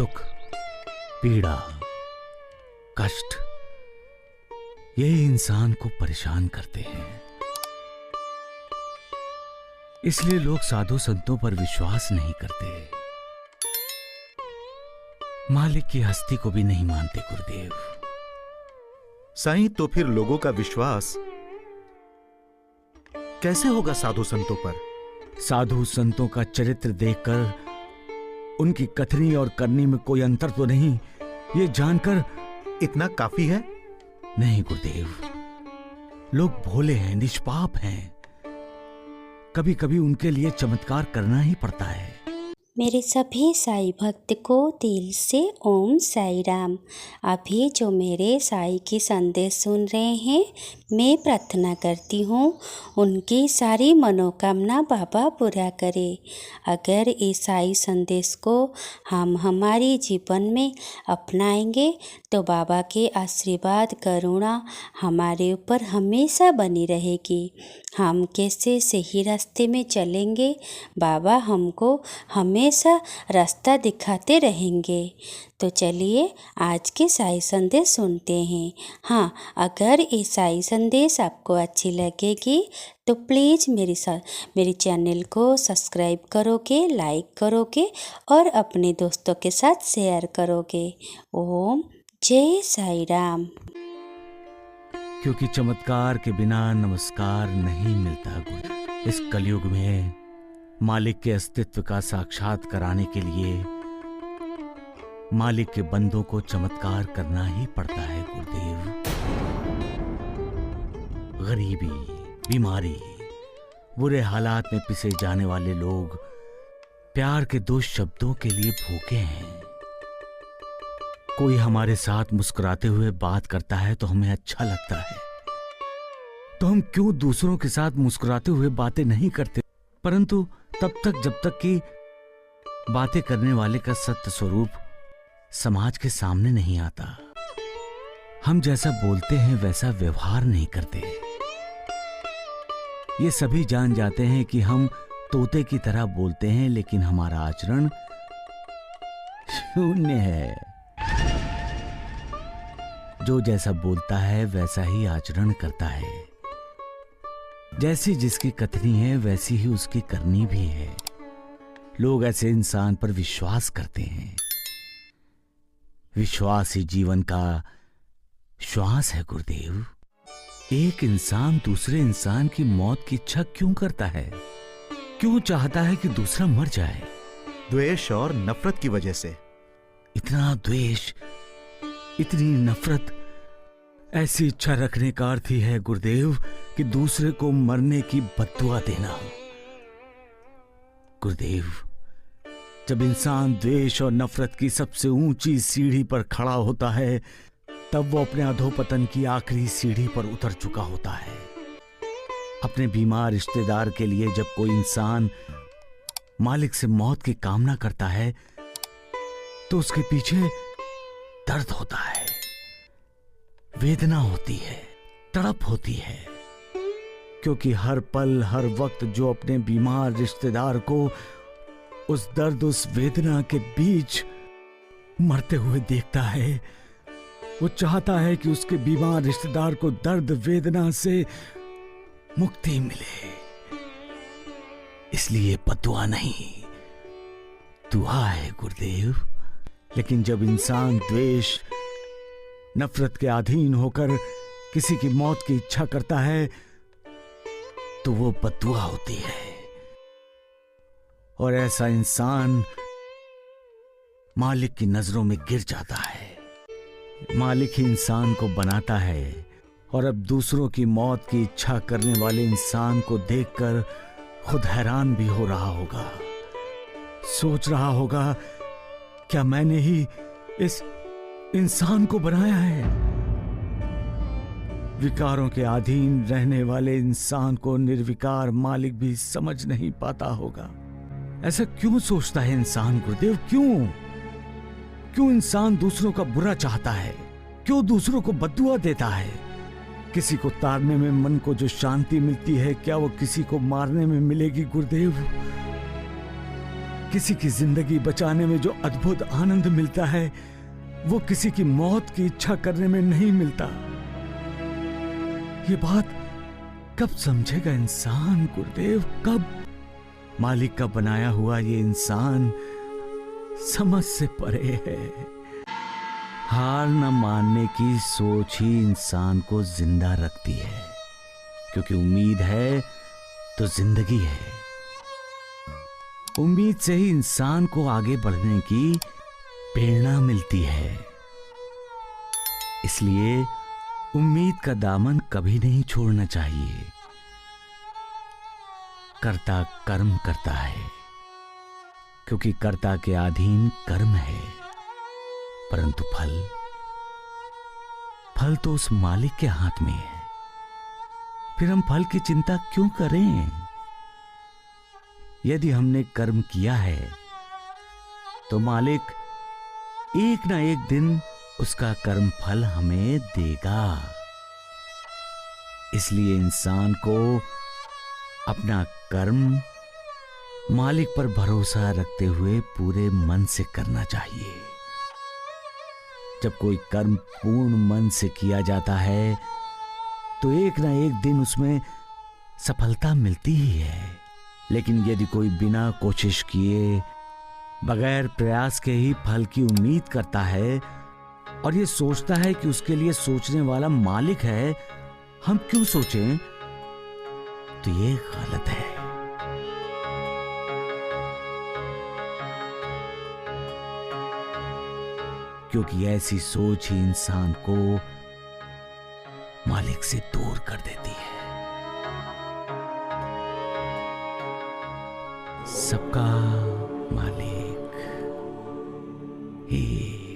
दुख, पीड़ा, कष्ट ये इंसान को परेशान करते हैं। इसलिए लोग साधु संतों पर विश्वास नहीं करते, मालिक की हस्ती को भी नहीं मानते गुरुदेव। साईं, तो फिर लोगों का विश्वास कैसे होगा साधु संतों पर? साधु संतों का चरित्र देखकर उनकी कथनी और करनी में कोई अंतर तो नहीं, ये जानकर इतना काफी है? नहीं गुरुदेव, लोग भोले हैं, निष्पाप हैं, कभी कभी उनके लिए चमत्कार करना ही पड़ता है। मेरे सभी साईं भक्त को दिल से ओम साई राम। अभी जो मेरे साईं की संदेश सुन रहे हैं, मैं प्रार्थना करती हूँ उनकी सारी मनोकामना बाबा पूरा करे। अगर इस साईं संदेश को हम हमारे जीवन में अपनाएंगे तो बाबा के आशीर्वाद करुणा हमारे ऊपर हमेशा बनी रहेगी। हम कैसे सही रास्ते में चलेंगे, बाबा हमको हमेशा रास्ता दिखाते रहेंगे। तो चलिए आज के साईं संदेश सुनते हैं। हाँ, अगर ये साईं संदेश आपको अच्छी लगेगी तो प्लीज़ मेरे चैनल को सब्सक्राइब करोगे, लाइक करोगे और अपने दोस्तों के साथ शेयर करोगे। ओम जय साई राम। क्योंकि चमत्कार के बिना नमस्कार नहीं मिलता गुरु। इस कलयुग में मालिक के अस्तित्व का साक्षात कराने के लिए मालिक के बंदों को चमत्कार करना ही पड़ता है गुरुदेव। गरीबी, बीमारी, बुरे हालात में पिसे जाने वाले लोग प्यार के दो शब्दों के लिए भूखे हैं। कोई हमारे साथ मुस्कुराते हुए बात करता है तो हमें अच्छा लगता है, तो हम क्यों दूसरों के साथ मुस्कुराते हुए बातें नहीं करते? परंतु तब तक जब तक कि बातें करने वाले का सत्य स्वरूप समाज के सामने नहीं आता, हम जैसा बोलते हैं वैसा व्यवहार नहीं करते। ये सभी जान जाते हैं कि हम तोते की तरह बोलते हैं, लेकिन हमारा आचरण शून्य है। जो जैसा बोलता है वैसा ही आचरण करता है। जैसी जिसकी कथनी है वैसी ही उसकी करनी भी है। लोग ऐसे इंसान पर विश्वास करते हैं। विश्वास ही जीवन का श्वास है गुरुदेव। एक इंसान दूसरे इंसान की मौत की इच्छा क्यों करता है? क्यों चाहता है कि दूसरा मर जाए? द्वेष और नफरत की वजह से। इतना द्वेष, इतनी नफरत, ऐसी इच्छा रखने का अर्थ ही है गुरुदेव कि दूसरे को मरने की बद्दुआ देना। गुरुदेव, जब इंसान द्वेष और नफरत की सबसे ऊंची सीढ़ी पर खड़ा होता है, तब वो अपने अधोपतन की आखिरी सीढ़ी पर उतर चुका होता है। अपने बीमार रिश्तेदार के लिए जब कोई इंसान मालिक से मौत की कामना करता है तो उसके पीछे दर्द होता है, वेदना होती है, तड़प होती है। क्योंकि हर पल हर वक्त जो अपने बीमार रिश्तेदार को उस दर्द, उस वेदना के बीच मरते हुए देखता है, वो चाहता है कि उसके बीमार रिश्तेदार को दर्द वेदना से मुक्ति मिले। इसलिए बद्दुआ नहीं, दुआ है गुरुदेव। लेकिन जब इंसान द्वेष, नफरत के अधीन होकर किसी की मौत की इच्छा करता है तो वो बद्दुआ होती है। और ऐसा इंसान मालिक की नजरों में गिर जाता है। मालिक ही इंसान को बनाता है। और अब दूसरों की मौत की इच्छा करने वाले इंसान को देखकर खुद हैरान भी हो रहा होगा, सोच रहा होगा, क्या मैंने ही इस इंसान को बनाया है? विकारों के अधीन रहने वाले इंसान को निर्विकार मालिक भी समझ नहीं पाता होगा। ऐसा क्यों सोचता है इंसान गुरुदेव? क्यों इंसान दूसरों का बुरा चाहता है? क्यों दूसरों को बद्दुआ देता है? किसी को ताड़ने में मन को जो शांति मिलती है, क्या वो किसी को मारने में मिलेगी गुरुदेव? किसी की जिंदगी बचाने में जो अद्भुत आनंद मिलता है वो किसी की मौत की इच्छा करने में नहीं मिलता। ये बात कब समझेगा इंसान गुरुदेव, कब? मालिक का बनाया हुआ ये इंसान समझ से परे है। हार न मानने की सोच ही इंसान को जिंदा रखती है, क्योंकि उम्मीद है तो जिंदगी है। उम्मीद से ही इंसान को आगे बढ़ने की प्रेरणा मिलती है। इसलिए उम्मीद का दामन कभी नहीं छोड़ना चाहिए। कर्ता कर्म करता है, क्योंकि कर्ता के अधीन कर्म है, परंतु फल तो उस मालिक के हाथ में है। फिर हम फल की चिंता क्यों करें? यदि हमने कर्म किया है तो मालिक एक ना एक दिन उसका कर्म फल हमें देगा। इसलिए इंसान को अपना कर्म मालिक पर भरोसा रखते हुए पूरे मन से करना चाहिए। जब कोई कर्म पूर्ण मन से किया जाता है तो एक ना एक दिन उसमें सफलता मिलती ही है। लेकिन यदि कोई बिना कोशिश किए, बगैर प्रयास के ही फल की उम्मीद करता है और ये सोचता है कि उसके लिए सोचने वाला मालिक है, हम क्यों सोचें, तो ये गलत है। क्योंकि ऐसी सोच ही इंसान को मालिक से दूर कर देती है। सबका मालिक ही